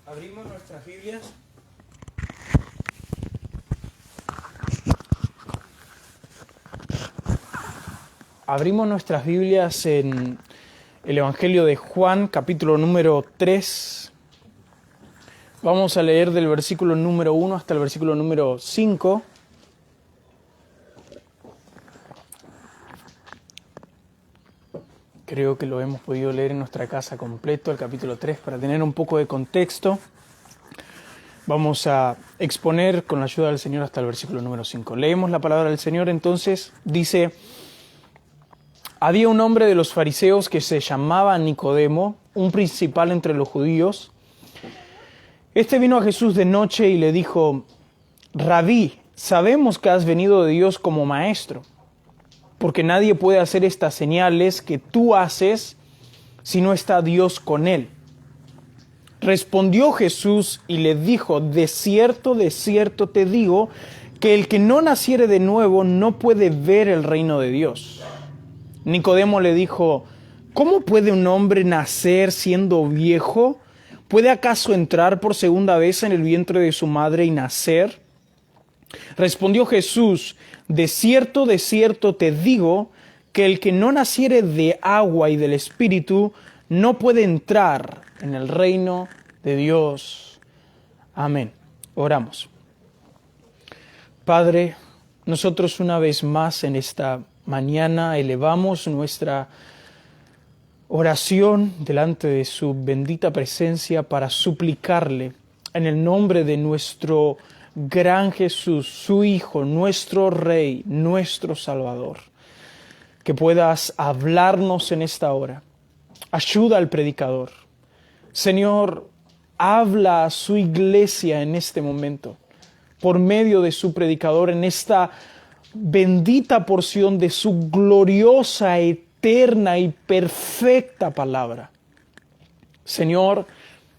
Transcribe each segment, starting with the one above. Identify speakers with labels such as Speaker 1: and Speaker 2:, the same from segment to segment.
Speaker 1: Abrimos nuestras Biblias. Abrimos nuestras Biblias en el Evangelio de Juan, capítulo número 3. Vamos a leer del versículo número 1 hasta el versículo número 5. Creo que lo hemos podido leer en nuestra casa completo, el capítulo 3, para tener un poco de contexto. Vamos a exponer con la ayuda del Señor hasta el versículo número 5. Leemos la palabra del Señor, entonces dice: había un hombre de los fariseos que se llamaba Nicodemo, un principal entre los judíos. Este vino a Jesús de noche y le dijo: Rabí, sabemos que has venido de Dios como maestro, porque nadie puede hacer estas señales que tú haces si no está Dios con él. Respondió Jesús y le dijo: de cierto te digo, que el que no naciere de nuevo no puede ver el reino de Dios. Nicodemo le dijo: ¿cómo puede un hombre nacer siendo viejo? ¿Puede acaso entrar por segunda vez en el vientre de su madre y nacer? Respondió Jesús: de cierto te digo, que el que no naciere de agua y del Espíritu no puede entrar en el reino de Dios. Amén. Oramos. Padre, nosotros una vez más en esta mañana elevamos nuestra oración delante de su bendita presencia para suplicarle en el nombre de nuestro gran Jesús, su Hijo, nuestro Rey, nuestro Salvador, que puedas hablarnos en esta hora. Ayuda al predicador. Señor, habla a su iglesia en este momento, por medio de su predicador, en esta bendita porción de su gloriosa, eterna y perfecta palabra. Señor,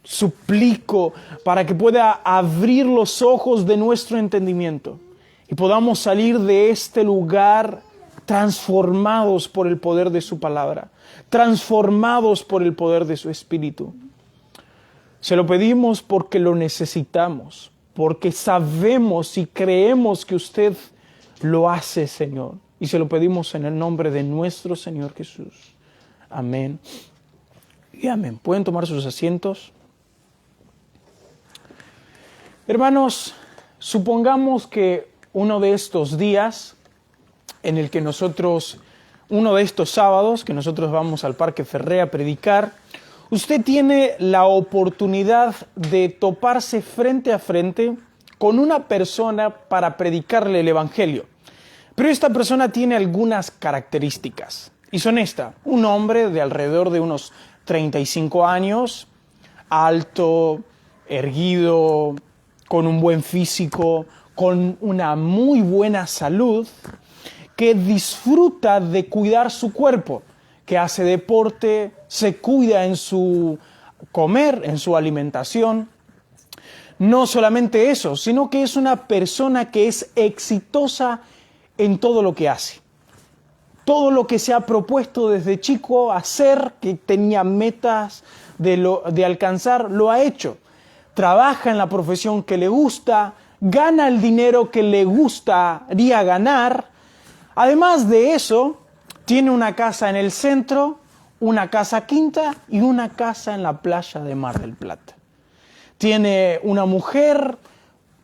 Speaker 1: suplico para que pueda abrir los ojos de nuestro entendimiento y podamos salir de este lugar transformados por el poder de su palabra, transformados por el poder de su Espíritu. Se lo pedimos porque lo necesitamos, porque sabemos y creemos que usted lo hace, Señor. Y se lo pedimos en el nombre de nuestro Señor Jesús. Amén y amén. ¿Pueden tomar sus asientos? Hermanos, supongamos que uno de estos días en el que uno de estos sábados que nosotros vamos al Parque Ferré a predicar, usted tiene la oportunidad de toparse frente a frente con una persona para predicarle el Evangelio. Pero esta persona tiene algunas características, y son estas: un hombre de alrededor de unos 35 años, alto, erguido, con un buen físico, con una muy buena salud, que disfruta de cuidar su cuerpo, que hace deporte, se cuida en su comer, en su alimentación. No solamente eso, sino que es una persona que es exitosa en todo lo que hace. Todo lo que se ha propuesto desde chico hacer, que tenía metas de alcanzar, lo ha hecho. Trabaja en la profesión que le gusta, gana el dinero que le gustaría ganar. Además de eso, tiene una casa en el centro, una casa quinta y una casa en la playa de Mar del Plata. Tiene una mujer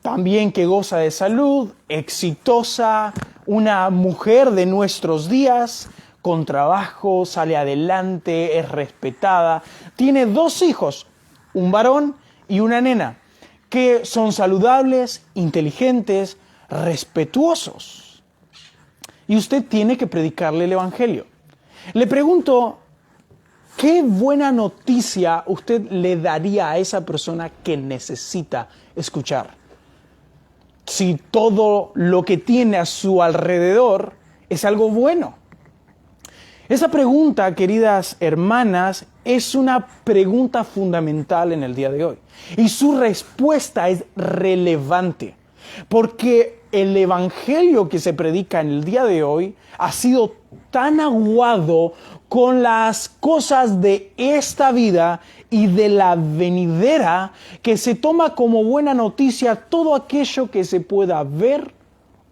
Speaker 1: también que goza de salud, exitosa, una mujer de nuestros días, con trabajo, sale adelante, es respetada. Tiene 2 hijos, un varón y una nena, que son saludables, inteligentes, respetuosos. Y usted tiene que predicarle el Evangelio. Le pregunto, ¿qué buena noticia usted le daría a esa persona que necesita escuchar? Si todo lo que tiene a su alrededor es algo bueno. Esa pregunta, queridas hermanas, es una pregunta fundamental en el día de hoy. Y su respuesta es relevante, porque el Evangelio que se predica en el día de hoy ha sido tan aguado con las cosas de esta vida y de la venidera que se toma como buena noticia todo aquello que se pueda ver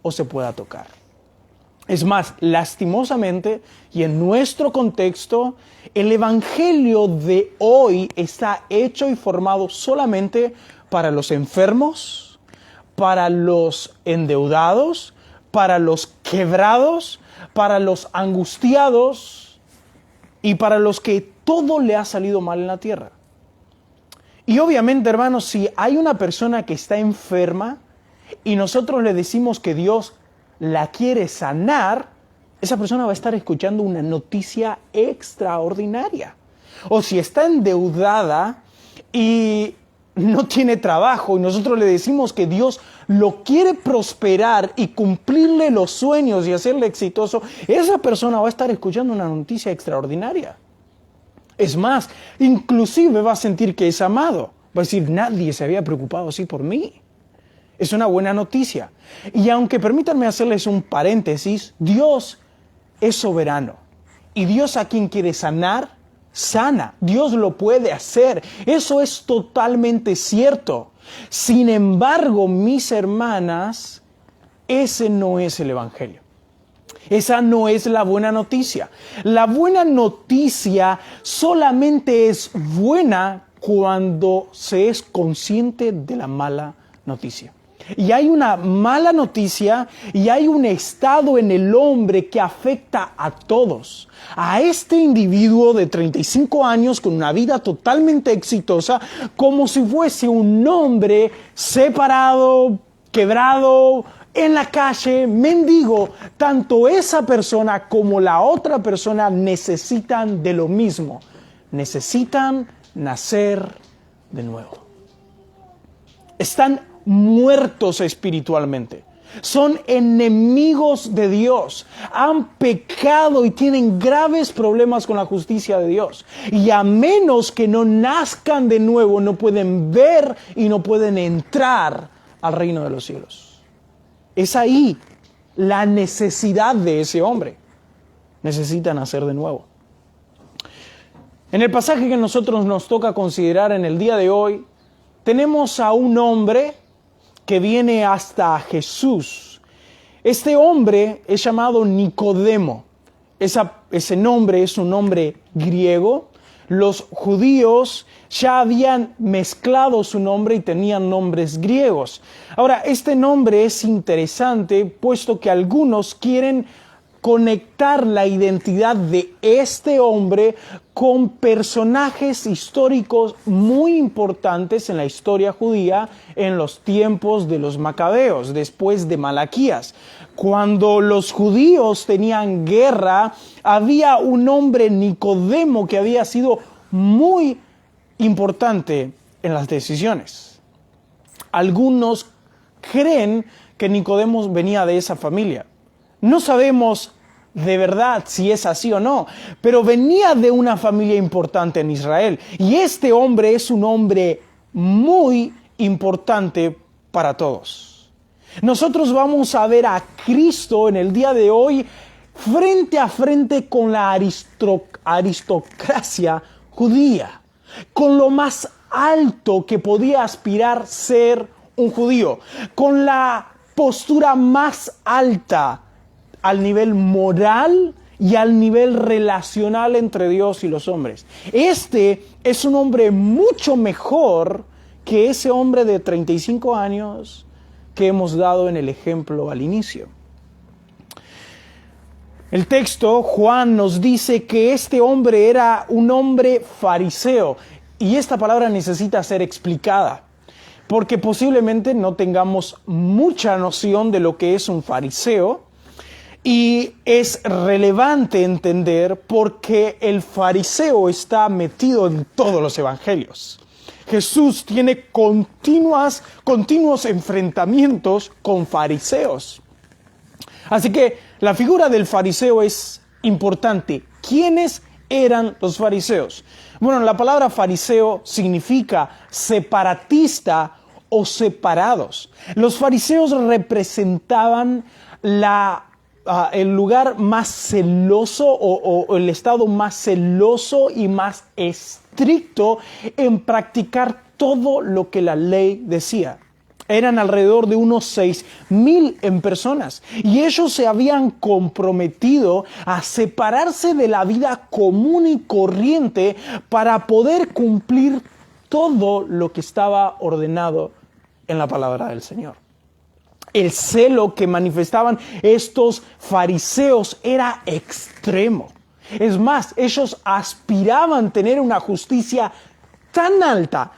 Speaker 1: o se pueda tocar. Es más, lastimosamente, y en nuestro contexto, el evangelio de hoy está hecho y formado solamente para los enfermos, para los endeudados, para los quebrados, para los angustiados y para los que todo le ha salido mal en la tierra. Y obviamente, hermanos, si hay una persona que está enferma y nosotros le decimos que Dios la quiere sanar, esa persona va a estar escuchando una noticia extraordinaria. O si está endeudada y no tiene trabajo y nosotros le decimos que Dios lo quiere prosperar y cumplirle los sueños y hacerle exitoso, esa persona va a estar escuchando una noticia extraordinaria. Es más, inclusive va a sentir que es amado. Va a decir, nadie se había preocupado así por mí. Es una buena noticia. Y aunque permítanme hacerles un paréntesis, Dios es soberano. Y Dios a quien quiere sanar, sana. Dios lo puede hacer. Eso es totalmente cierto. Sin embargo, mis hermanas, ese no es el evangelio. Esa no es la buena noticia. La buena noticia solamente es buena cuando se es consciente de la mala noticia. Y hay una mala noticia y hay un estado en el hombre que afecta a todos. A este individuo de 35 años con una vida totalmente exitosa, como si fuese un hombre separado, quebrado, en la calle, mendigo. Tanto esa persona como la otra persona necesitan de lo mismo. Necesitan nacer de nuevo. Están muertos espiritualmente. Son enemigos de Dios. Han pecado y tienen graves problemas con la justicia de Dios. Y a menos que no nazcan de nuevo, no pueden ver y no pueden entrar al reino de los cielos. Es ahí la necesidad de ese hombre. Necesita nacer de nuevo. En el pasaje que nosotros nos toca considerar en el día de hoy, tenemos a un hombre que viene hasta Jesús. Este hombre es llamado Nicodemo. Ese nombre es un nombre griego. Los judíos ya habían mezclado su nombre y tenían nombres griegos. Ahora, este nombre es interesante puesto que algunos quieren conectar la identidad de este hombre con personajes históricos muy importantes en la historia judía en los tiempos de los macabeos, después de Malaquías. Cuando los judíos tenían guerra, había un hombre Nicodemo que había sido muy importante en las decisiones. Algunos creen que Nicodemo venía de esa familia. No sabemos de verdad si es así o no, pero venía de una familia importante en Israel. Y este hombre es un hombre muy importante para todos. Nosotros vamos a ver a Cristo en el día de hoy frente a frente con la aristocracia judía, con lo más alto que podía aspirar ser un judío, con la postura más alta al nivel moral y al nivel relacional entre Dios y los hombres. Este es un hombre mucho mejor que ese hombre de 35 años que hemos dado en el ejemplo al inicio. El texto, Juan nos dice que este hombre era un hombre fariseo, y esta palabra necesita ser explicada, porque posiblemente no tengamos mucha noción de lo que es un fariseo, y es relevante entender porque el fariseo está metido en todos los evangelios. Jesús tiene continuos enfrentamientos con fariseos. Así que la figura del fariseo es importante. ¿Quiénes eran los fariseos? Bueno, la palabra fariseo significa separatista o separados. Los fariseos representaban la el lugar más celoso o el estado más celoso y más estricto en practicar todo lo que la ley decía. Eran alrededor de unos 6,000 en personas y ellos se habían comprometido a separarse de la vida común y corriente para poder cumplir todo lo que estaba ordenado en la palabra del Señor. El celo que manifestaban estos fariseos era extremo. Es más, ellos aspiraban a tener una justicia tan alta,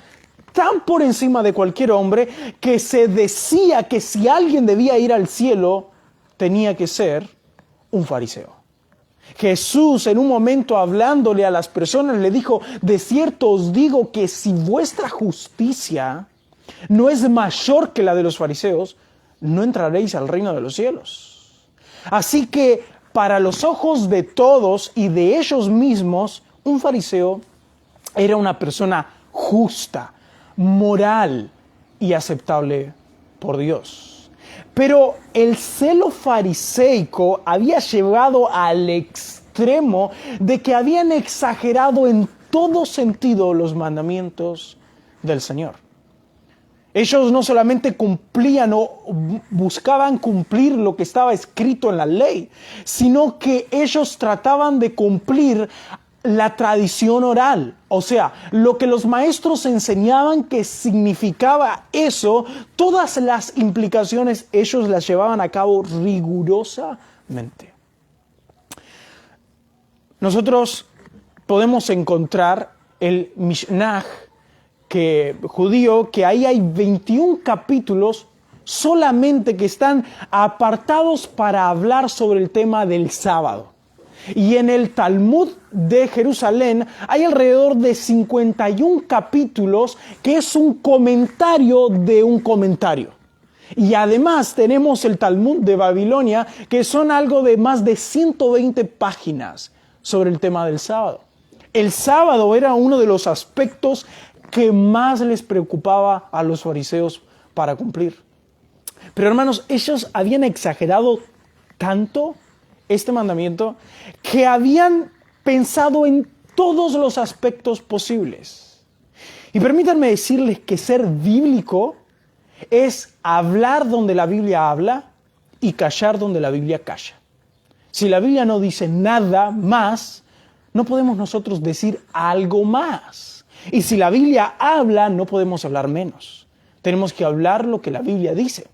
Speaker 1: tan por encima de cualquier hombre, que se decía que si alguien debía ir al cielo, tenía que ser un fariseo. Jesús, en un momento hablándole a las personas, le dijo: de cierto os digo que si vuestra justicia no es mayor que la de los fariseos, no entraréis al reino de los cielos. Así que, para los ojos de todos y de ellos mismos, un fariseo era una persona justa, moral y aceptable por Dios. Pero el celo fariseico había llegado al extremo de que habían exagerado en todo sentido los mandamientos del Señor. Ellos no solamente cumplían o buscaban cumplir lo que estaba escrito en la ley, sino que ellos trataban de cumplir la tradición oral. O sea, lo que los maestros enseñaban que significaba eso, todas las implicaciones ellos las llevaban a cabo rigurosamente. Nosotros podemos encontrar el Mishnah judío, que ahí hay 21 capítulos solamente que están apartados para hablar sobre el tema del sábado. Y en el Talmud de Jerusalén hay alrededor de 51 capítulos que es un comentario de un comentario. Y además tenemos el Talmud de Babilonia, que son algo de más de 120 páginas sobre el tema del sábado. El sábado era uno de los aspectos que más les preocupaba a los fariseos para cumplir. Pero hermanos, ellos habían exagerado tanto este mandamiento que habían pensado en todos los aspectos posibles. Y permítanme decirles que ser bíblico es hablar donde la Biblia habla y callar donde la Biblia calla. Si la Biblia no dice nada más, no podemos nosotros decir algo más. Y si la Biblia habla, no podemos hablar menos. Tenemos que hablar lo que la Biblia dice.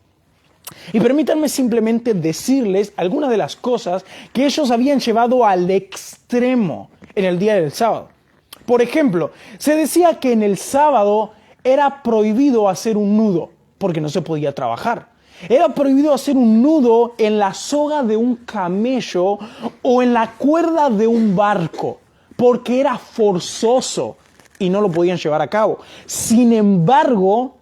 Speaker 1: Y permítanme simplemente decirles algunas de las cosas que ellos habían llevado al extremo en el día del sábado. Por ejemplo, se decía que en el sábado era prohibido hacer un nudo porque no se podía trabajar. Era prohibido hacer un nudo en la soga de un camello o en la cuerda de un barco porque era forzoso y no lo podían llevar a cabo. Sin embargo,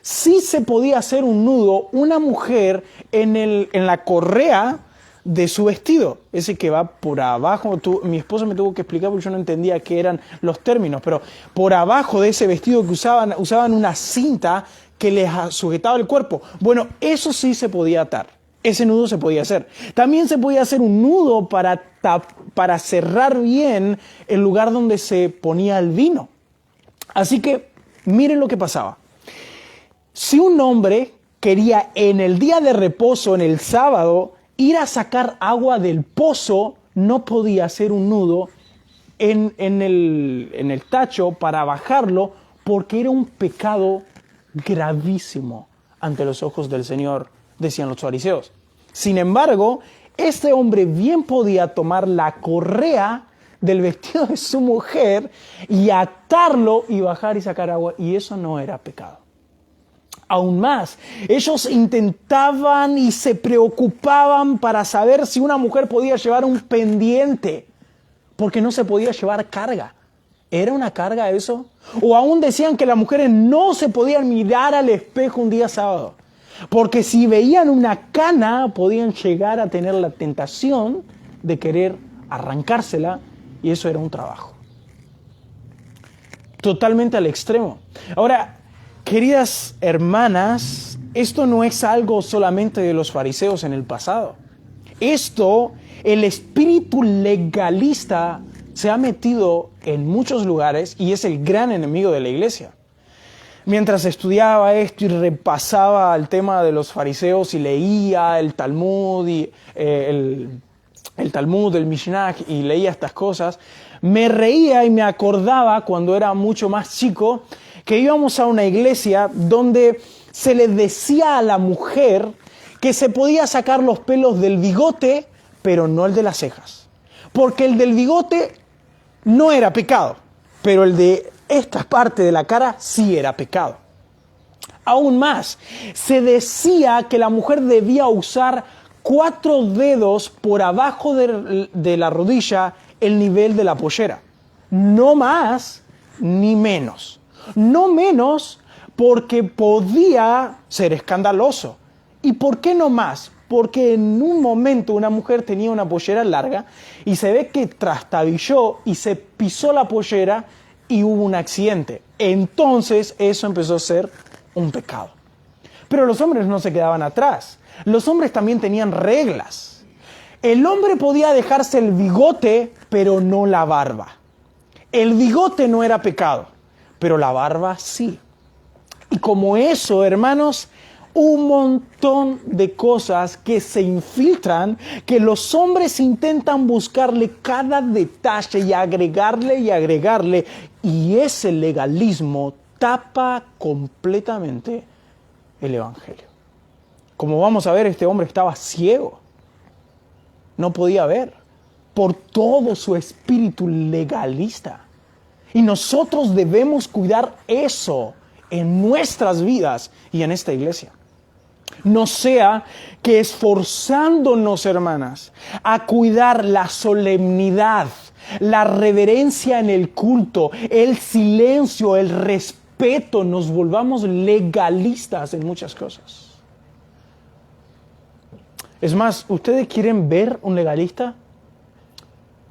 Speaker 1: sí se podía hacer un nudo una mujer en la correa de su vestido, ese que va por abajo. Mi esposa me tuvo que explicar porque yo no entendía qué eran los términos, pero por abajo de ese vestido que usaban una cinta que les sujetaba el cuerpo. Bueno, eso sí se podía atar. Ese nudo se podía hacer. También se podía hacer un nudo para cerrar bien el lugar donde se ponía el vino. Así que miren lo que pasaba. Si un hombre quería en el día de reposo, en el sábado, ir a sacar agua del pozo, no podía hacer un nudo en el tacho para bajarlo porque era un pecado gravísimo ante los ojos del Señor, decían los fariseos. Sin embargo, este hombre bien podía tomar la correa del vestido de su mujer y atarlo y bajar y sacar agua, y eso no era pecado. Aún más, ellos intentaban y se preocupaban para saber si una mujer podía llevar un pendiente, porque no se podía llevar carga. ¿Era una carga eso? O aún decían que las mujeres no se podían mirar al espejo un día sábado, porque si veían una cana podían llegar a tener la tentación de querer arrancársela, y eso era un trabajo. Totalmente al extremo. Ahora, queridas hermanas, esto no es algo solamente de los fariseos en el pasado. El espíritu legalista se ha metido en muchos lugares y es el gran enemigo de la iglesia. Mientras estudiaba esto y repasaba el tema de los fariseos y leía el Talmud el Talmud, el Mishnah y leía estas cosas, me reía y me acordaba cuando era mucho más chico que íbamos a una iglesia donde se le decía a la mujer que se podía sacar los pelos del bigote, pero no el de las cejas. Porque el del bigote no era pecado, pero el de esta parte de la cara sí era pecado. Aún más, se decía que la mujer debía usar 4 dedos por abajo de la rodilla el nivel de la pollera. No más ni menos. No menos porque podía ser escandaloso. ¿Y por qué no más? Porque en un momento una mujer tenía una pollera larga y se ve que trastabilló y se pisó la pollera y hubo un accidente. Entonces eso empezó a ser un pecado. Pero los hombres no se quedaban atrás. Los hombres también tenían reglas. El hombre podía dejarse el bigote, pero no la barba. El bigote no era pecado, pero la barba sí. Y como eso, hermanos, un montón de cosas que se infiltran, que los hombres intentan buscarle cada detalle y agregarle, y ese legalismo tapa completamente el evangelio. Como vamos a ver, este hombre estaba ciego, no podía ver por todo su espíritu legalista. Y nosotros debemos cuidar eso en nuestras vidas y en esta iglesia. No sea que esforzándonos, hermanas, a cuidar la solemnidad, la reverencia en el culto, el silencio, el respeto, nos volvamos legalistas en muchas cosas. Es más, ¿ustedes quieren ver un legalista?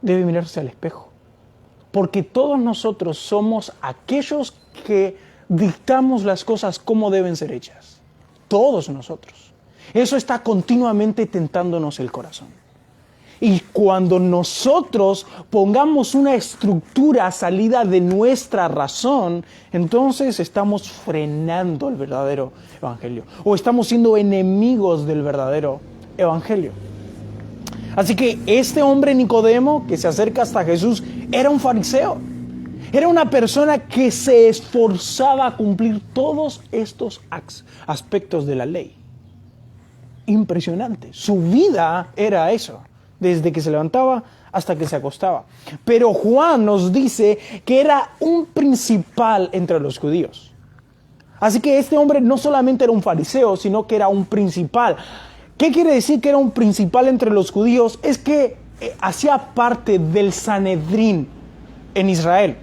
Speaker 1: Debe mirarse al espejo. Porque todos nosotros somos aquellos que dictamos las cosas como deben ser hechas. Todos nosotros. Eso está continuamente tentándonos el corazón. Y cuando nosotros pongamos una estructura salida de nuestra razón, entonces estamos frenando el verdadero evangelio. O estamos siendo enemigos del verdadero evangelio. Así que este hombre Nicodemo que se acerca hasta Jesús era un fariseo. Era una persona que se esforzaba a cumplir todos estos aspectos de la ley. Impresionante. Su vida era eso, desde que se levantaba hasta que se acostaba. Pero Juan nos dice que era un principal entre los judíos. Así que este hombre no solamente era un fariseo, sino que era un principal. ¿Qué quiere decir que era un principal entre los judíos? Es que hacía parte del Sanedrín en Israel.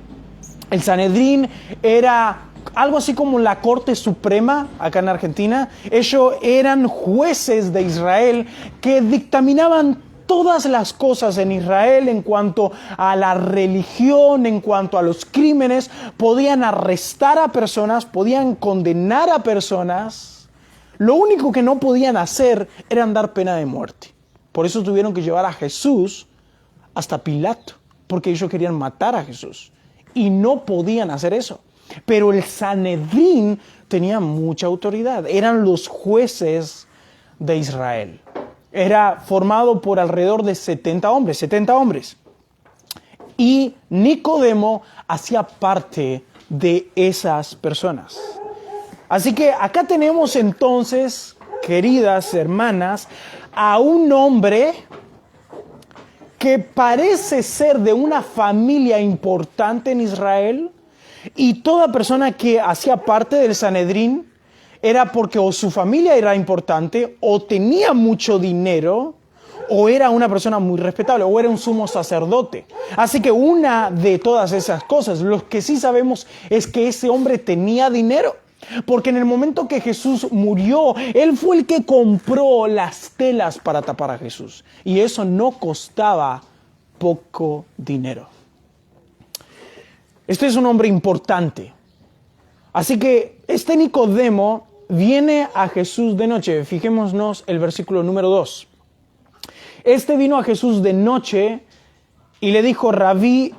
Speaker 1: El Sanedrín era algo así como la Corte Suprema acá en Argentina. Ellos eran jueces de Israel que dictaminaban todas las cosas en Israel en cuanto a la religión, en cuanto a los crímenes. Podían arrestar a personas, podían condenar a personas. Lo único que no podían hacer era dar pena de muerte. Por eso tuvieron que llevar a Jesús hasta Pilato, porque ellos querían matar a Jesús. Y no podían hacer eso. Pero el Sanedrín tenía mucha autoridad. Eran los jueces de Israel. Era formado por alrededor de 70 hombres. Y Nicodemo hacía parte de esas personas. Así que acá tenemos entonces, queridas hermanas, a un hombre que parece ser de una familia importante en Israel, y toda persona que hacía parte del Sanedrín era porque o su familia era importante, o tenía mucho dinero, o era una persona muy respetable, o era un sumo sacerdote. Así que una de todas esas cosas, lo que sí sabemos es que ese hombre tenía dinero. Porque en el momento que Jesús murió, él fue el que compró las telas para tapar a Jesús. Y eso no costaba poco dinero. Este es un hombre importante. Así que este Nicodemo viene a Jesús de noche. Fijémonos el versículo número 2. Este vino a Jesús de noche y le dijo: Rabí,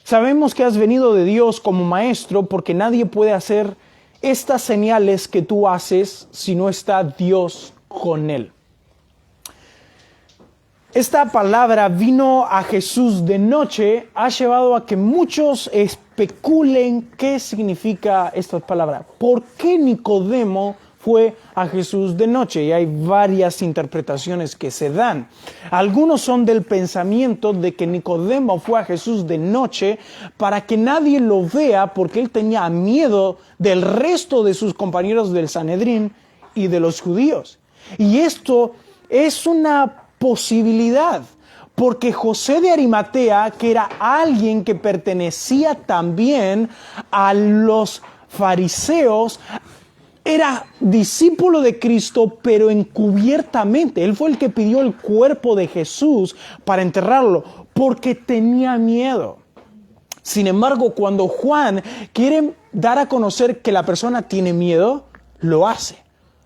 Speaker 1: sabemos que has venido de Dios como maestro, porque nadie puede hacer estas señales que tú haces si no está Dios con él. Esta palabra vino a Jesús de noche ha llevado a que muchos especulen qué significa esta palabra. ¿Por qué Nicodemo fue a Jesús de noche? Y hay varias interpretaciones que se dan. Algunos son del pensamiento de que Nicodemo fue a Jesús de noche para que nadie lo vea, porque él tenía miedo del resto de sus compañeros del Sanedrín y de los judíos. Y esto es una posibilidad, porque José de Arimatea, que era alguien que pertenecía también a los fariseos, era discípulo de Cristo, pero encubiertamente. Él fue el que pidió el cuerpo de Jesús para enterrarlo, porque tenía miedo. Sin embargo, cuando Juan quiere dar a conocer que la persona tiene miedo, lo hace.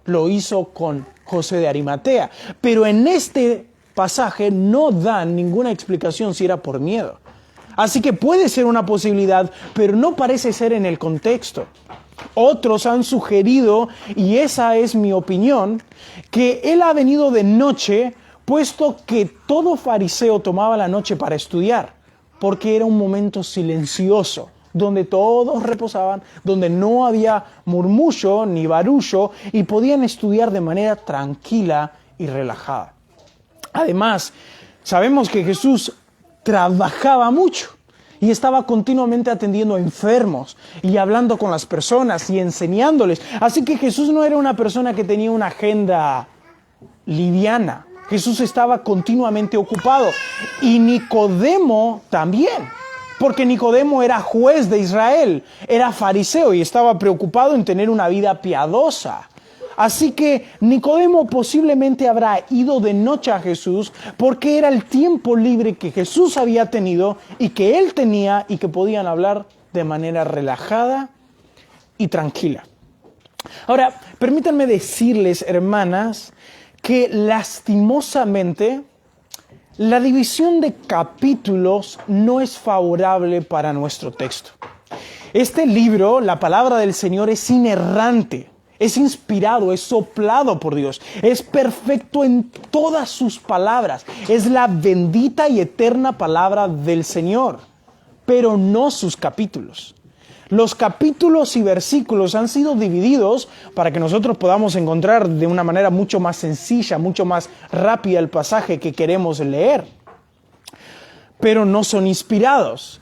Speaker 1: Lo hizo con José de Arimatea. Pero en este pasaje no dan ninguna explicación si era por miedo. Así que puede ser una posibilidad, pero no parece ser en el contexto. Otros han sugerido, y esa es mi opinión, que él ha venido de noche, puesto que todo fariseo tomaba la noche para estudiar, porque era un momento silencioso, donde todos reposaban, donde no había murmullo ni barullo, y podían estudiar de manera tranquila y relajada. Además, sabemos que Jesús trabajaba mucho y estaba continuamente atendiendo a enfermos y hablando con las personas y enseñándoles. Así que Jesús no era una persona que tenía una agenda liviana. Jesús estaba continuamente ocupado. Y Nicodemo también, porque Nicodemo era juez de Israel, era fariseo y estaba preocupado en tener una vida piadosa. Así que Nicodemo posiblemente habrá ido de noche a Jesús porque era el tiempo libre que Jesús había tenido y que él tenía, y que podían hablar de manera relajada y tranquila. Ahora, permítanme decirles, hermanas, que lastimosamente la división de capítulos no es favorable para nuestro texto. Este libro, la palabra del Señor, es inerrante. Es inspirado, es soplado por Dios, es perfecto en todas sus palabras. Es la bendita y eterna palabra del Señor, pero no sus capítulos. Los capítulos y versículos han sido divididos para que nosotros podamos encontrar de una manera mucho más sencilla, mucho más rápida el pasaje que queremos leer, pero no son inspirados.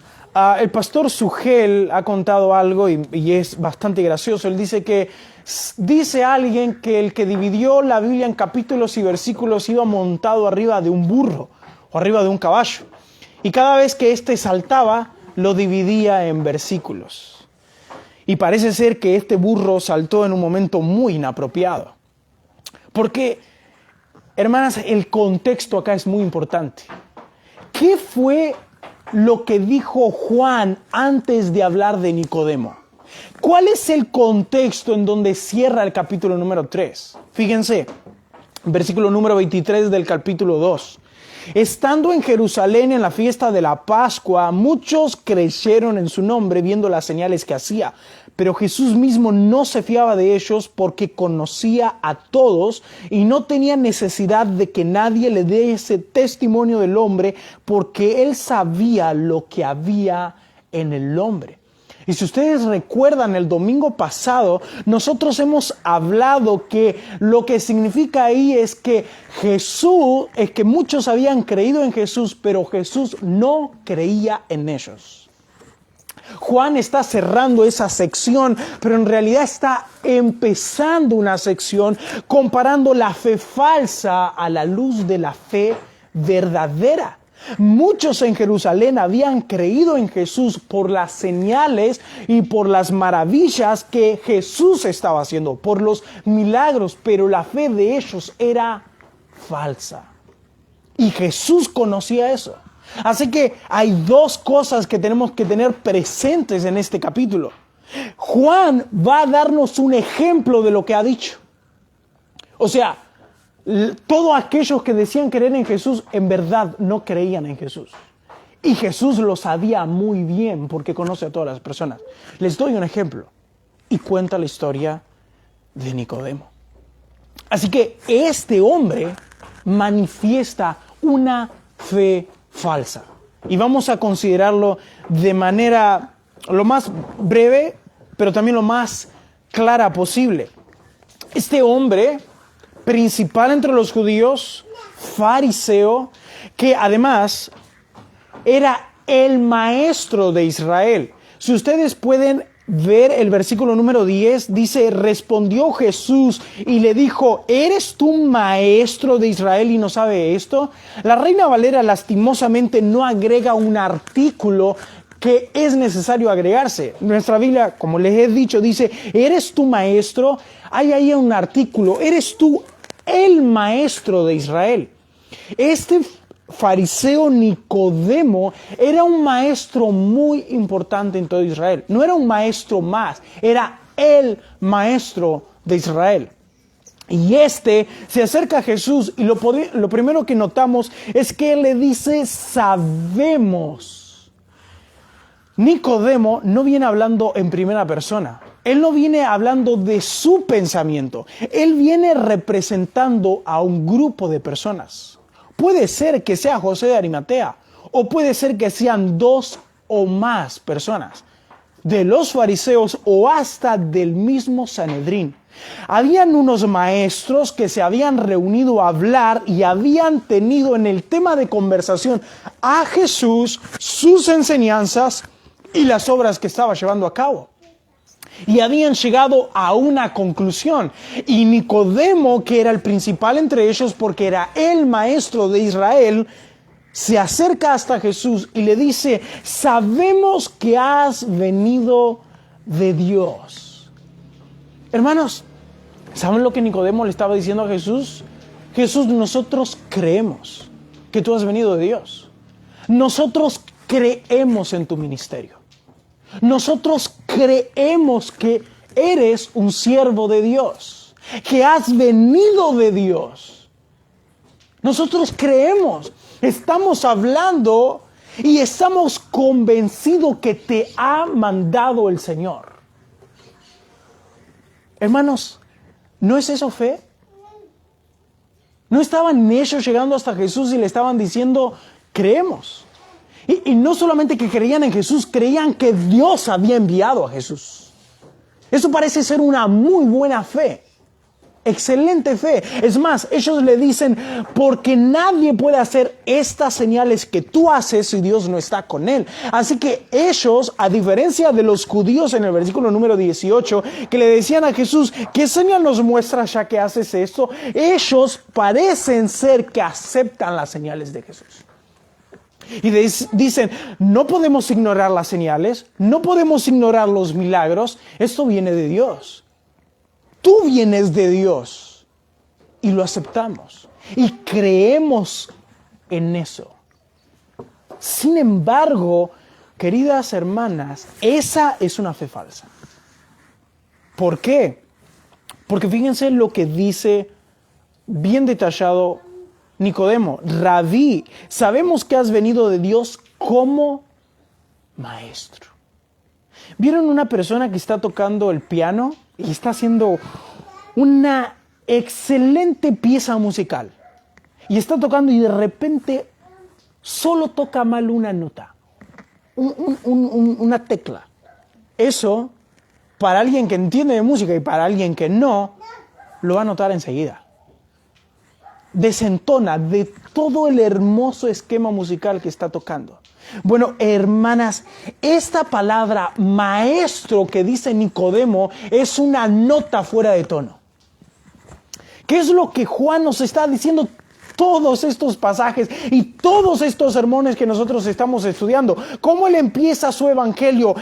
Speaker 1: El pastor Sugel ha contado algo y es bastante gracioso. Él dice alguien que el que dividió la Biblia en capítulos y versículos iba montado arriba de un burro o arriba de un caballo. Y cada vez que éste saltaba, lo dividía en versículos. Y parece ser que este burro saltó en un momento muy inapropiado. Porque, hermanas, el contexto acá es muy importante. ¿Qué fue lo que dijo Juan antes de hablar de Nicodemo? ¿Cuál es el contexto en donde cierra el capítulo número 3? Fíjense, versículo número 23 del capítulo 2. Estando en Jerusalén en la fiesta de la Pascua, muchos creyeron en su nombre viendo las señales que hacía. Pero Jesús mismo no se fiaba de ellos porque conocía a todos y no tenía necesidad de que nadie le diese testimonio del hombre, porque él sabía lo que había en el hombre. Y si ustedes recuerdan, el domingo pasado nosotros hemos hablado que lo que significa ahí es que muchos habían creído en Jesús, pero Jesús no creía en ellos. Juan está cerrando esa sección, pero en realidad está empezando una sección comparando la fe falsa a la luz de la fe verdadera. Muchos en Jerusalén habían creído en Jesús por las señales y por las maravillas que Jesús estaba haciendo, por los milagros, pero la fe de ellos era falsa. Y Jesús conocía eso. Así que hay dos cosas que tenemos que tener presentes en este capítulo. Juan va a darnos un ejemplo de lo que ha dicho. O sea, Todos aquellos que decían creer en Jesús, en verdad no creían en Jesús. Y Jesús lo sabía muy bien porque conoce a todas las personas. Les doy un ejemplo y cuenta la historia de Nicodemo. Así que este hombre manifiesta una fe falsa. Y vamos a considerarlo de manera lo más breve, pero también lo más clara posible. Este hombre, principal entre los judíos, fariseo, que además era el maestro de Israel. Si ustedes pueden ver el versículo número 10, dice, respondió Jesús y le dijo, ¿eres tú maestro de Israel y no sabe esto? La Reina Valera lastimosamente no agrega un artículo que es necesario agregarse. Nuestra Biblia, como les he dicho, dice, ¿eres tú maestro? Hay ahí un artículo, ¿eres tú el maestro de Israel? Este fariseo Nicodemo era un maestro muy importante en todo Israel. No era un maestro más, era el maestro de Israel. Y se acerca a Jesús y lo primero que notamos es que él le dice, sabemos. Nicodemo no viene hablando en primera persona. Él no viene hablando de su pensamiento. Él viene representando a un grupo de personas. Puede ser que sea José de Arimatea, o puede ser que sean 2 o más personas, de los fariseos o hasta del mismo Sanedrín. Habían unos maestros que se habían reunido a hablar y habían tenido en el tema de conversación a Jesús, sus enseñanzas y las obras que estaba llevando a cabo. Y habían llegado a una conclusión. Y Nicodemo, que era el principal entre ellos porque era el maestro de Israel, se acerca hasta Jesús y le dice, sabemos que has venido de Dios. Hermanos, ¿saben lo que Nicodemo le estaba diciendo a Jesús? Jesús, nosotros creemos que tú has venido de Dios. Nosotros creemos en tu ministerio. Nosotros creemos que eres un siervo de Dios, que has venido de Dios. Nosotros creemos, estamos hablando y estamos convencidos que te ha mandado el Señor. Hermanos, ¿no es eso fe? ¿No estaban ellos llegando hasta Jesús y le estaban diciendo, creemos? Y no solamente que creían en Jesús, creían que Dios había enviado a Jesús. Eso parece ser una muy buena fe. Excelente fe. Es más, ellos le dicen, porque nadie puede hacer estas señales que tú haces si Dios no está con él. Así que ellos, a diferencia de los judíos en el versículo número 18, que le decían a Jesús, ¿qué señal nos muestra ya que haces esto? Ellos parecen ser que aceptan las señales de Jesús. Y dicen, no podemos ignorar las señales, no podemos ignorar los milagros, esto viene de Dios. Tú vienes de Dios y lo aceptamos y creemos en eso. Sin embargo, queridas hermanas, esa es una fe falsa. ¿Por qué? Porque fíjense lo que dice bien detallado Nicodemo, Rabí, sabemos que has venido de Dios como maestro. ¿Vieron una persona que está tocando el piano y está haciendo una excelente pieza musical? Y está tocando y de repente solo toca mal una nota, una tecla. Eso, para alguien que entiende de música y para alguien que no, lo va a notar enseguida. Desentona de todo el hermoso esquema musical que está tocando. Bueno, hermanas, esta palabra maestro que dice Nicodemo es una nota fuera de tono. ¿Qué es lo que Juan nos está diciendo? Todos estos pasajes y todos estos sermones que nosotros estamos estudiando. ¿Cómo él empieza su evangelio?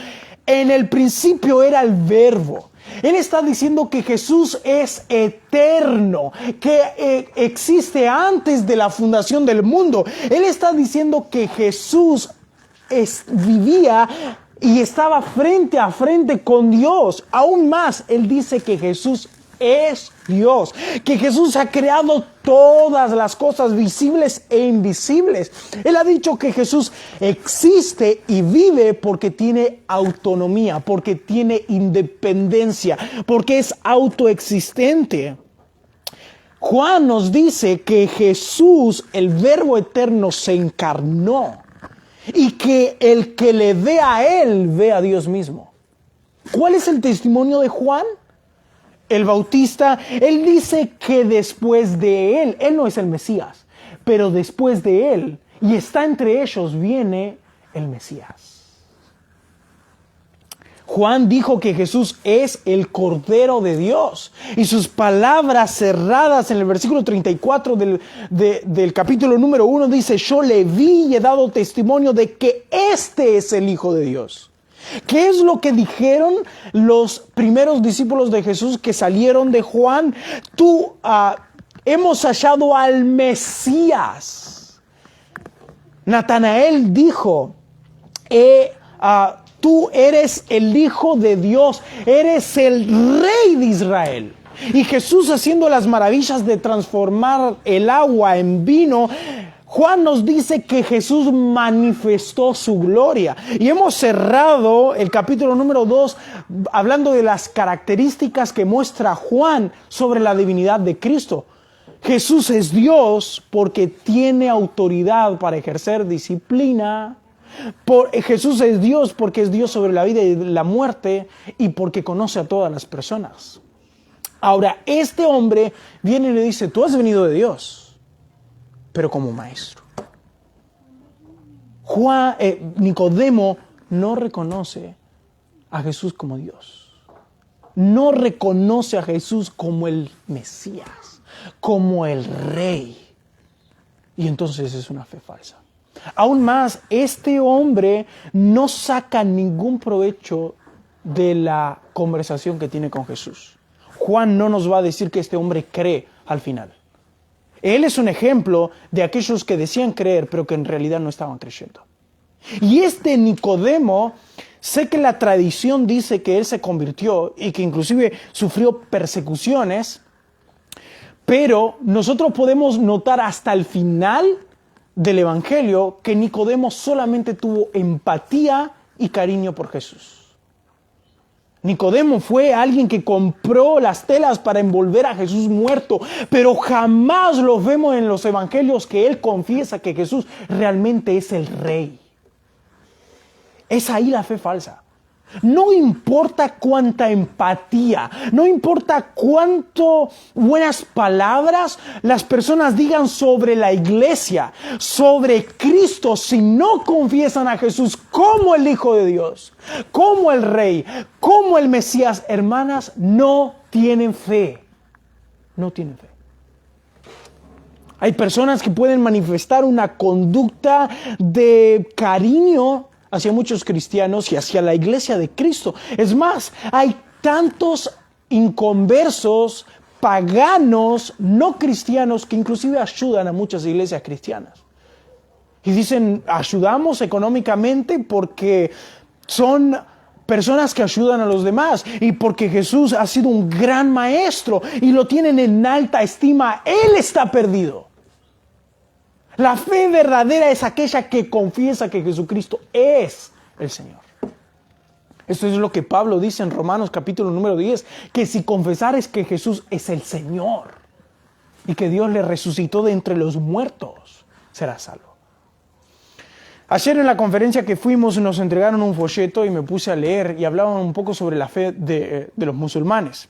Speaker 1: En el principio era el verbo. Él está diciendo que Jesús es eterno, que existe antes de la fundación del mundo. Él está diciendo que Jesús vivía y estaba frente a frente con Dios. Aún más, él dice que Jesús es Dios, que Jesús ha creado todas las cosas visibles e invisibles. Él ha dicho que Jesús existe y vive porque tiene autonomía, porque tiene independencia, porque es autoexistente. Juan nos dice que Jesús, el Verbo eterno, se encarnó y que el que le ve a Él, ve a Dios mismo. ¿Cuál es el testimonio de Juan el Bautista? Él dice que después de Él no es el Mesías, pero después de Él, y está entre ellos, viene el Mesías. Juan dijo que Jesús es el Cordero de Dios. Y sus palabras cerradas en el versículo 34 del capítulo número 1 dice: yo le vi y he dado testimonio de que este es el Hijo de Dios. ¿Qué es lo que dijeron los primeros discípulos de Jesús que salieron de Juan? Hemos hallado al Mesías. Natanael dijo: tú eres el Hijo de Dios, eres el Rey de Israel. Y Jesús, haciendo las maravillas de transformar el agua en vino, Juan nos dice que Jesús manifestó su gloria. Y hemos cerrado el capítulo número 2 hablando de las características que muestra Juan sobre la divinidad de Cristo. Jesús es Dios porque tiene autoridad para ejercer disciplina. Jesús es Dios porque es Dios sobre la vida y la muerte y porque conoce a todas las personas. Ahora, este hombre viene y le dice: tú has venido de Dios, pero como maestro. Nicodemo no reconoce a Jesús como Dios. No reconoce a Jesús como el Mesías, como el Rey. Y entonces es una fe falsa. Aún más, este hombre no saca ningún provecho de la conversación que tiene con Jesús. Juan no nos va a decir que este hombre cree al final. Él es un ejemplo de aquellos que decían creer, pero que en realidad no estaban creyendo. Y este Nicodemo, sé que la tradición dice que él se convirtió y que inclusive sufrió persecuciones, pero nosotros podemos notar hasta el final del Evangelio que Nicodemo solamente tuvo empatía y cariño por Jesús. Nicodemo fue alguien que compró las telas para envolver a Jesús muerto, pero jamás lo vemos en los Evangelios que él confiesa que Jesús realmente es el Rey. Es ahí la fe falsa. No importa cuánta empatía, no importa cuánto buenas palabras las personas digan sobre la iglesia, sobre Cristo, si no confiesan a Jesús como el Hijo de Dios, como el Rey, como el Mesías, hermanas, no tienen fe. No tienen fe. Hay personas que pueden manifestar una conducta de cariño hacia muchos cristianos y hacia la iglesia de Cristo. Es más, hay tantos inconversos, paganos, no cristianos, que inclusive ayudan a muchas iglesias cristianas. Y dicen: ayudamos económicamente porque son personas que ayudan a los demás y porque Jesús ha sido un gran maestro y lo tienen en alta estima. Él está perdido. La fe verdadera es aquella que confiesa que Jesucristo es el Señor. Esto es lo que Pablo dice en Romanos capítulo número 10, que si confesares que Jesús es el Señor y que Dios le resucitó de entre los muertos, serás salvo. Ayer en la conferencia que fuimos nos entregaron un folleto y me puse a leer y hablaban un poco sobre la fe de los musulmanes.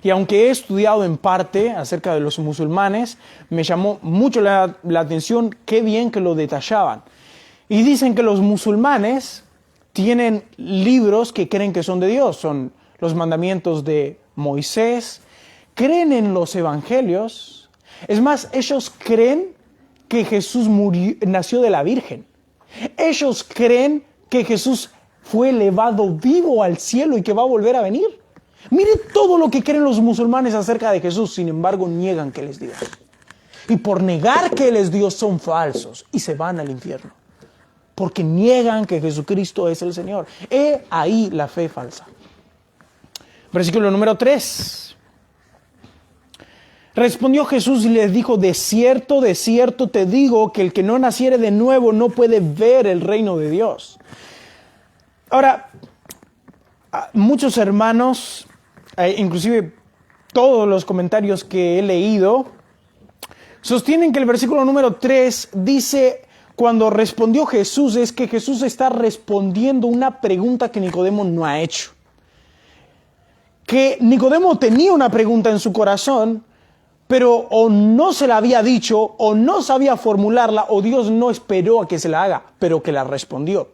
Speaker 1: Y aunque he estudiado en parte acerca de los musulmanes, me llamó mucho la atención qué bien que lo detallaban. Y dicen que los musulmanes tienen libros que creen que son de Dios, son los mandamientos de Moisés, creen en los evangelios. Es más, ellos creen que Jesús nació de la Virgen. Ellos creen que Jesús fue elevado vivo al cielo y que va a volver a venir. Mire todo lo que creen los musulmanes acerca de Jesús, sin embargo niegan que Él es Dios. Y por negar que Él es Dios son falsos y se van al infierno. Porque niegan que Jesucristo es el Señor. He ahí la fe falsa. Versículo número 3. Respondió Jesús y les dijo, de cierto te digo que el que no naciere de nuevo no puede ver el reino de Dios. Ahora, muchos hermanos, inclusive todos los comentarios que he leído, sostienen que el versículo número 3 dice, cuando respondió Jesús, es que Jesús está respondiendo una pregunta que Nicodemo no ha hecho. Que Nicodemo tenía una pregunta en su corazón, pero o no se la había dicho, o no sabía formularla, o Dios no esperó a que se la haga, pero que la respondió.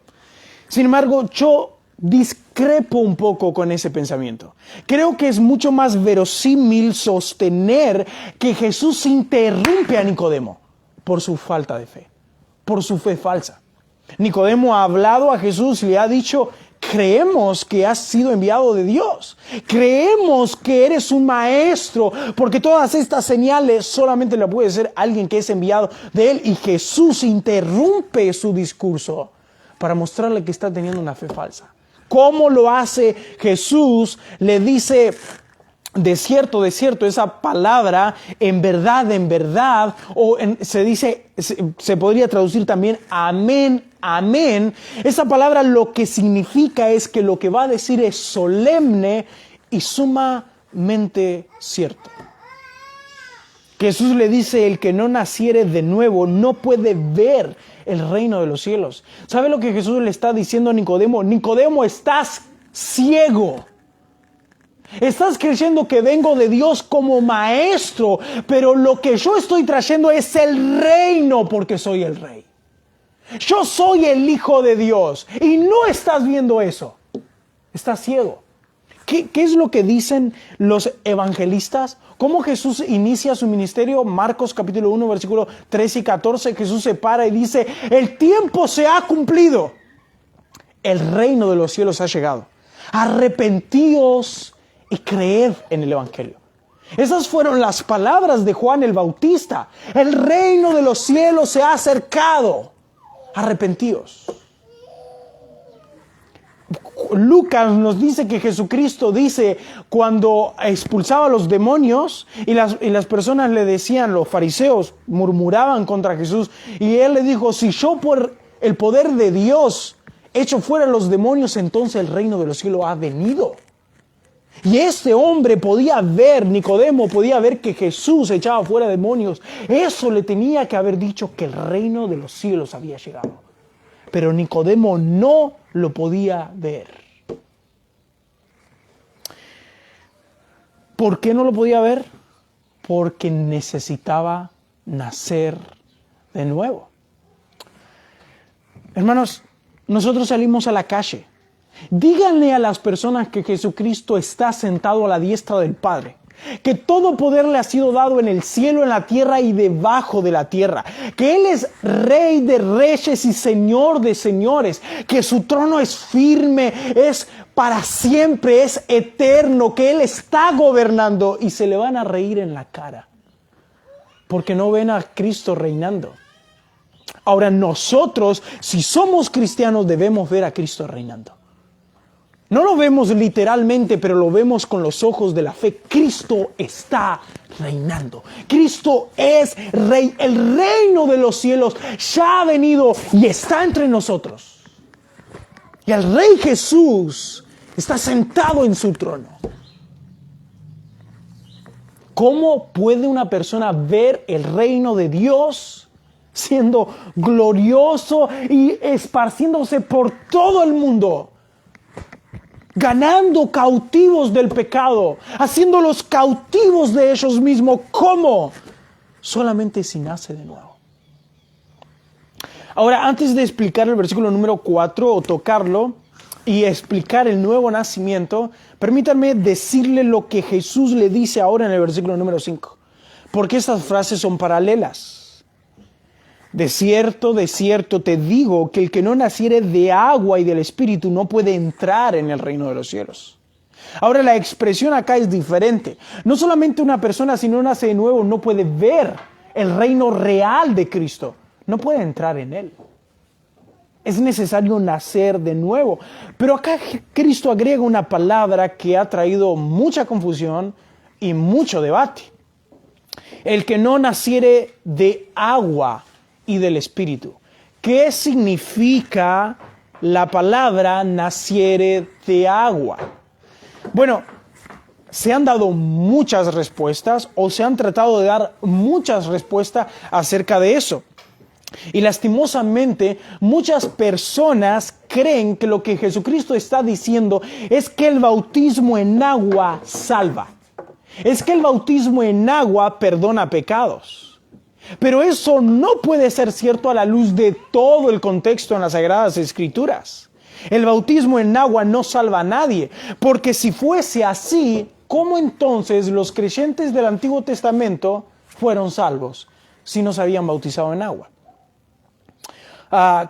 Speaker 1: Sin embargo, yo discrepo un poco con ese pensamiento. Creo que es mucho más verosímil sostener que Jesús interrumpe a Nicodemo por su falta de fe, por su fe falsa. Nicodemo ha hablado a Jesús y le ha dicho, creemos que has sido enviado de Dios. Creemos que eres un maestro, porque todas estas señales solamente las puede hacer alguien que es enviado de Él. Y Jesús interrumpe su discurso para mostrarle que está teniendo una fe falsa. ¿Cómo lo hace Jesús? Le dice, de cierto, esa palabra, en verdad, o se podría traducir también amén, amén. Esa palabra lo que significa es que lo que va a decir es solemne y sumamente cierto. Jesús le dice, el que no naciere de nuevo no puede ver el reino de los cielos. ¿Sabe lo que Jesús le está diciendo a Nicodemo? Nicodemo, estás ciego. Estás creyendo que vengo de Dios como maestro, pero lo que yo estoy trayendo es el reino porque soy el rey. Yo soy el Hijo de Dios y no estás viendo eso. Estás ciego. ¿Qué es lo que dicen los evangelistas? ¿Cómo Jesús inicia su ministerio? Marcos capítulo 1, versículo 13 y 14. Jesús se para y dice, el tiempo se ha cumplido. El reino de los cielos ha llegado. Arrepentíos y creed en el evangelio. Esas fueron las palabras de Juan el Bautista. El reino de los cielos se ha acercado. Arrepentíos. Lucas nos dice que Jesucristo dice cuando expulsaba a los demonios y las personas le decían, los fariseos murmuraban contra Jesús y él le dijo, si yo por el poder de Dios echo fuera los demonios, entonces el reino de los cielos ha venido. Y este hombre podía ver, Nicodemo podía ver que Jesús echaba fuera demonios. Eso le tenía que haber dicho que el reino de los cielos había llegado. Pero Nicodemo no lo podía ver. ¿Por qué no lo podía ver? Porque necesitaba nacer de nuevo. Hermanos, nosotros salimos a la calle. Díganle a las personas que Jesucristo está sentado a la diestra del Padre, que todo poder le ha sido dado en el cielo, en la tierra y debajo de la tierra, que Él es Rey de reyes y Señor de señores, que su trono es firme, es para siempre, es eterno, que Él está gobernando, y se le van a reír en la cara, porque no ven a Cristo reinando. Ahora nosotros, si somos cristianos, debemos ver a Cristo reinando. No lo vemos literalmente, pero lo vemos con los ojos de la fe. Cristo está reinando. Cristo es Rey. El reino de los cielos ya ha venido y está entre nosotros. Y el Rey Jesús está sentado en su trono. ¿Cómo puede una persona ver el reino de Dios siendo glorioso y esparciéndose por todo el mundo? Ganando cautivos del pecado, haciéndolos cautivos de ellos mismos. ¿Cómo? Solamente si nace de nuevo. Ahora, antes de explicar el versículo número 4 o tocarlo y explicar el nuevo nacimiento, permítanme decirle lo que Jesús le dice ahora en el versículo número 5, porque estas frases son paralelas. De cierto te digo que el que no naciere de agua y del Espíritu no puede entrar en el reino de los cielos. Ahora la expresión acá es diferente. No solamente una persona si no nace de nuevo no puede ver el reino real de Cristo, no puede entrar en él. Es necesario nacer de nuevo. Pero acá Cristo agrega una palabra que ha traído mucha confusión y mucho debate. El que no naciere de agua y del Espíritu. ¿Qué significa la palabra naciere de agua? Bueno, se han dado muchas respuestas o se han tratado de dar muchas respuestas acerca de eso. Y lastimosamente, muchas personas creen que lo que Jesucristo está diciendo es que el bautismo en agua salva. Es que el bautismo en agua perdona pecados. Pero eso no puede ser cierto a la luz de todo el contexto en las Sagradas Escrituras. El bautismo en agua no salva a nadie, porque si fuese así, ¿cómo entonces los creyentes del Antiguo Testamento fueron salvos si no se habían bautizado en agua?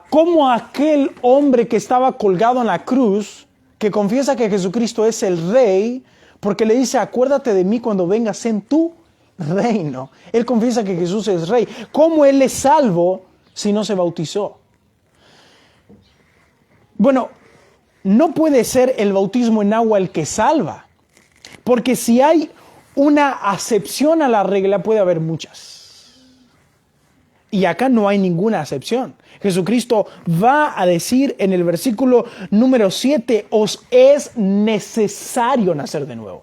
Speaker 1: ¿Cómo aquel hombre que estaba colgado en la cruz, que confiesa que Jesucristo es el Rey, porque le dice, acuérdate de mí cuando vengas en tu reino? Él confiesa que Jesús es Rey. ¿Cómo él es salvo si no se bautizó? Bueno, no puede ser el bautismo en agua el que salva, porque si hay una acepción a la regla, puede haber muchas. Y acá no hay ninguna acepción. Jesucristo va a decir en el versículo número 7, os es necesario nacer de nuevo.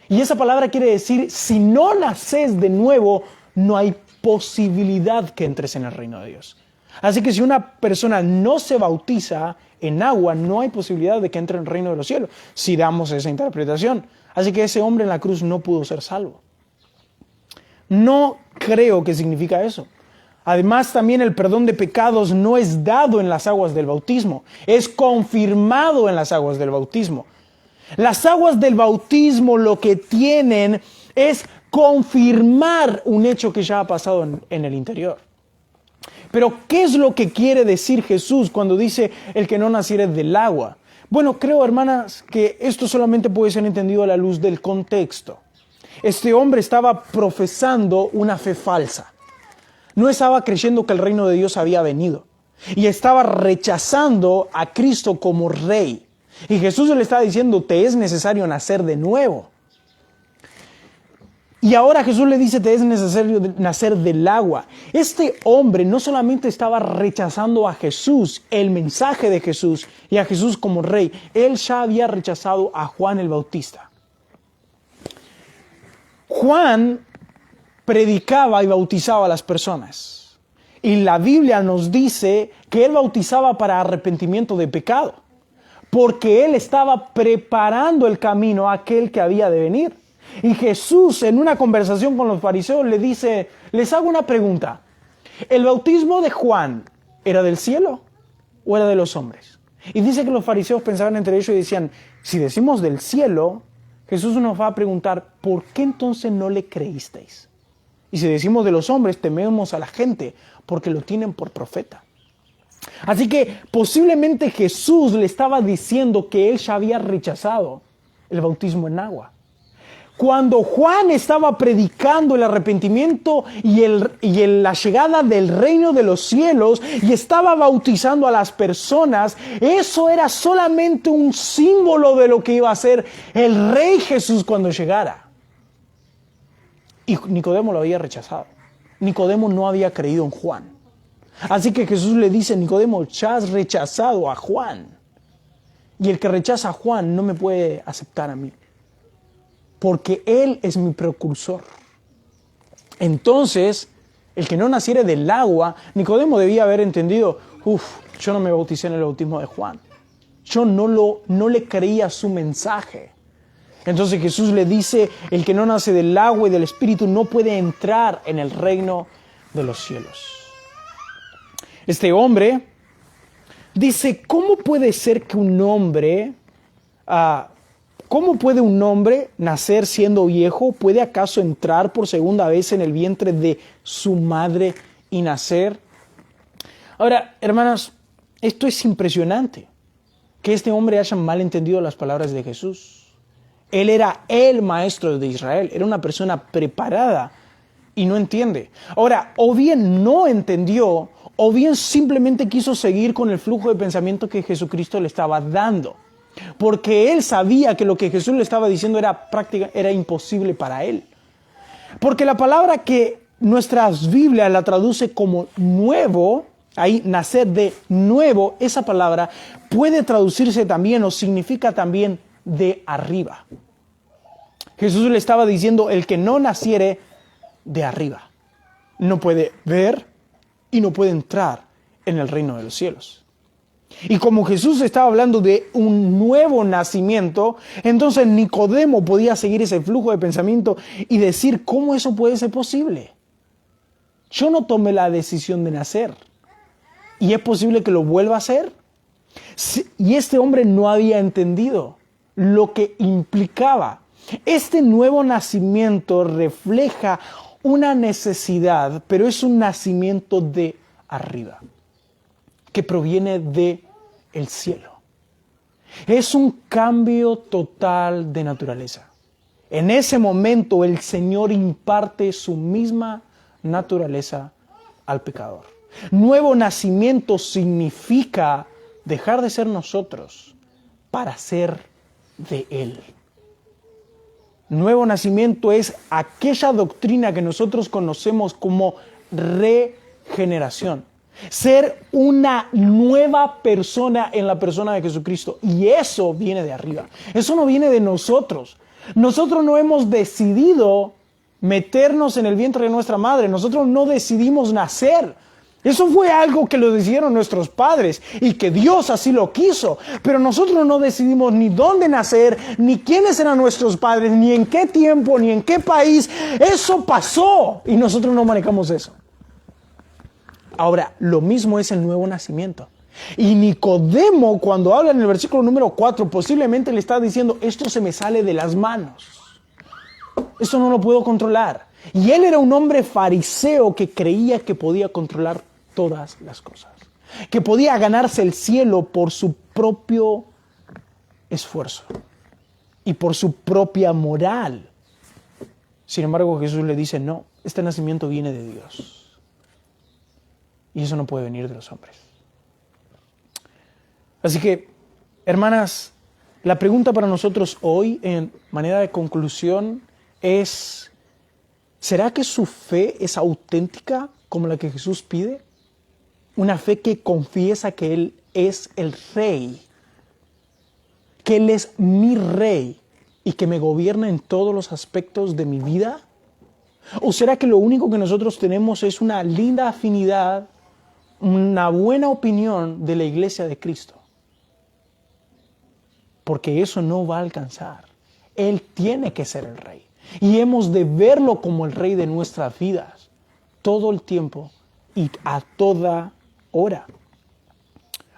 Speaker 1: Y esa palabra quiere decir, si no naces de nuevo, no hay posibilidad que entres en el reino de Dios. Así que si una persona no se bautiza en agua, no hay posibilidad de que entre en el reino de los cielos, si damos esa interpretación. Así que ese hombre en la cruz no pudo ser salvo. No creo que significa eso. Además, también el perdón de pecados no es dado en las aguas del bautismo, es confirmado en las aguas del bautismo. Las aguas del bautismo lo que tienen es confirmar un hecho que ya ha pasado en el interior. Pero, ¿qué es lo que quiere decir Jesús cuando dice el que no naciere del agua? Bueno, creo, hermanas, que esto solamente puede ser entendido a la luz del contexto. Este hombre estaba profesando una fe falsa. No estaba creyendo que el reino de Dios había venido. Y estaba rechazando a Cristo como Rey. Y Jesús le estaba diciendo, te es necesario nacer de nuevo. Y ahora Jesús le dice, te es necesario nacer del agua. Este hombre no solamente estaba rechazando a Jesús, el mensaje de Jesús, y a Jesús como Rey. Él ya había rechazado a Juan el Bautista. Juan predicaba y bautizaba a las personas. Y la Biblia nos dice que él bautizaba para arrepentimiento de pecado, porque él estaba preparando el camino a aquel que había de venir. Y Jesús, en una conversación con los fariseos, le dice, les hago una pregunta. ¿El bautismo de Juan era del cielo o era de los hombres? Y dice que los fariseos pensaban entre ellos y decían, si decimos del cielo, Jesús nos va a preguntar, ¿por qué entonces no le creísteis? Y si decimos de los hombres, tememos a la gente porque lo tienen por profeta. Así que posiblemente Jesús le estaba diciendo que él ya había rechazado el bautismo en agua. Cuando Juan estaba predicando el arrepentimiento y la llegada del reino de los cielos y estaba bautizando a las personas, eso era solamente un símbolo de lo que iba a ser el Rey Jesús cuando llegara. Y Nicodemo lo había rechazado. Nicodemo no había creído en Juan. Así que Jesús le dice, Nicodemo, ya has rechazado a Juan. Y el que rechaza a Juan no me puede aceptar a mí, porque él es mi precursor. Entonces, el que no naciere del agua, Nicodemo debía haber entendido, yo no me bauticé en el bautismo de Juan. Yo no le creía su mensaje. Entonces Jesús le dice, el que no nace del agua y del Espíritu no puede entrar en el reino de los cielos. Este hombre dice, ¿cómo puede ser que un hombre... ¿Cómo puede un hombre nacer siendo viejo? ¿Puede acaso entrar por segunda vez en el vientre de su madre y nacer? Ahora, hermanos, esto es impresionante, que este hombre haya malentendido las palabras de Jesús. Él era el maestro de Israel, era una persona preparada y no entiende. Ahora, o bien no entendió, o bien simplemente quiso seguir con el flujo de pensamiento que Jesucristo le estaba dando. Porque él sabía que lo que Jesús le estaba diciendo era imposible para él. Porque la palabra que nuestras Biblias la traduce como nuevo, ahí nacer de nuevo, esa palabra puede traducirse también o significa también de arriba. Jesús le estaba diciendo, el que no naciere de arriba no puede ver y no puede entrar en el reino de los cielos. Y como Jesús estaba hablando de un nuevo nacimiento, entonces Nicodemo podía seguir ese flujo de pensamiento y decir, ¿cómo eso puede ser posible? Yo no tomé la decisión de nacer. ¿Y es posible que lo vuelva a hacer? Y este hombre no había entendido lo que implicaba. Este nuevo nacimiento refleja una necesidad, pero es un nacimiento de arriba, que proviene de el cielo. Es un cambio total de naturaleza. En ese momento el Señor imparte su misma naturaleza al pecador. Nuevo nacimiento significa dejar de ser nosotros para ser de Él. Nuevo nacimiento es aquella doctrina que nosotros conocemos como regeneración. Ser una nueva persona en la persona de Jesucristo. Y eso viene de arriba. Eso no viene de nosotros. Nosotros no hemos decidido meternos en el vientre de nuestra madre. Nosotros no decidimos nacer. Eso fue algo que lo decidieron nuestros padres y que Dios así lo quiso. Pero nosotros no decidimos ni dónde nacer, ni quiénes eran nuestros padres, ni en qué tiempo, ni en qué país. Eso pasó y nosotros no manejamos eso. Ahora, lo mismo es el nuevo nacimiento. Y Nicodemo, cuando habla en el versículo número 4, posiblemente le está diciendo, esto se me sale de las manos. Esto no lo puedo controlar. Y él era un hombre fariseo que creía que podía controlar todas las cosas. Que podía ganarse el cielo por su propio esfuerzo y por su propia moral. Sin embargo, Jesús le dice, no, este nacimiento viene de Dios. Y eso no puede venir de los hombres. Así que, hermanas, la pregunta para nosotros hoy, en manera de conclusión, es, ¿será que su fe es auténtica como la que Jesús pide? Una fe que confiesa que Él es el Rey, que Él es mi Rey y que me gobierna en todos los aspectos de mi vida. ¿O será que lo único que nosotros tenemos es una linda afinidad, una buena opinión de la iglesia de Cristo? Porque eso no va a alcanzar. Él tiene que ser el Rey. Y hemos de verlo como el Rey de nuestras vidas, todo el tiempo y a toda hora.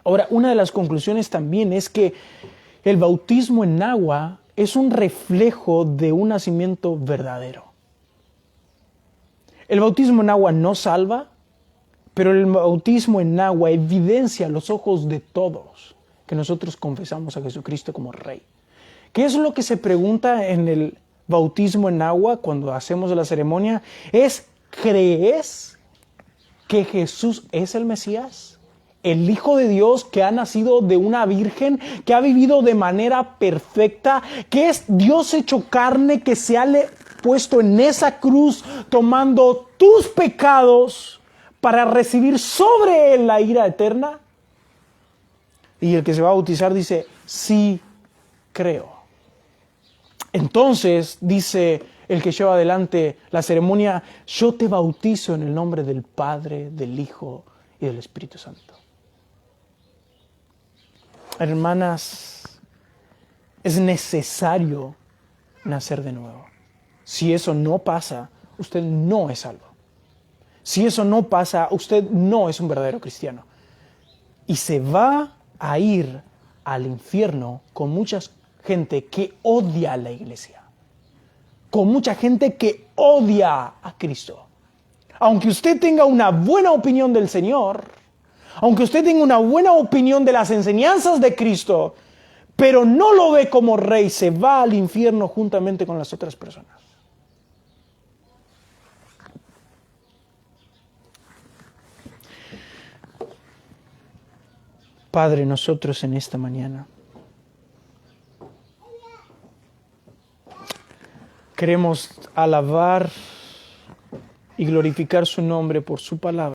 Speaker 1: Ahora, una de las conclusiones también es que el bautismo en agua es un reflejo de un nacimiento verdadero. El bautismo en agua no salva, pero el bautismo en agua evidencia a los ojos de todos que nosotros confesamos a Jesucristo como Rey. ¿Qué es lo que se pregunta en el bautismo en agua cuando hacemos la ceremonia? ¿Crees que Jesús es el Mesías? El Hijo de Dios que ha nacido de una virgen, que ha vivido de manera perfecta, que es Dios hecho carne, que se ha puesto en esa cruz tomando tus pecados para recibir sobre él la ira eterna. Y el que se va a bautizar dice, sí, creo. Entonces dice el que lleva adelante la ceremonia, yo te bautizo en el nombre del Padre, del Hijo y del Espíritu Santo. Hermanas, es necesario nacer de nuevo. Si eso no pasa, usted no es salvo. Si eso no pasa, usted no es un verdadero cristiano. Y se va a ir al infierno con mucha gente que odia a la iglesia. Con mucha gente que odia a Cristo. Aunque usted tenga una buena opinión del Señor, aunque usted tenga una buena opinión de las enseñanzas de Cristo, pero no lo ve como Rey, se va al infierno juntamente con las otras personas. Padre, nosotros en esta mañana queremos alabar y glorificar su nombre por su palabra.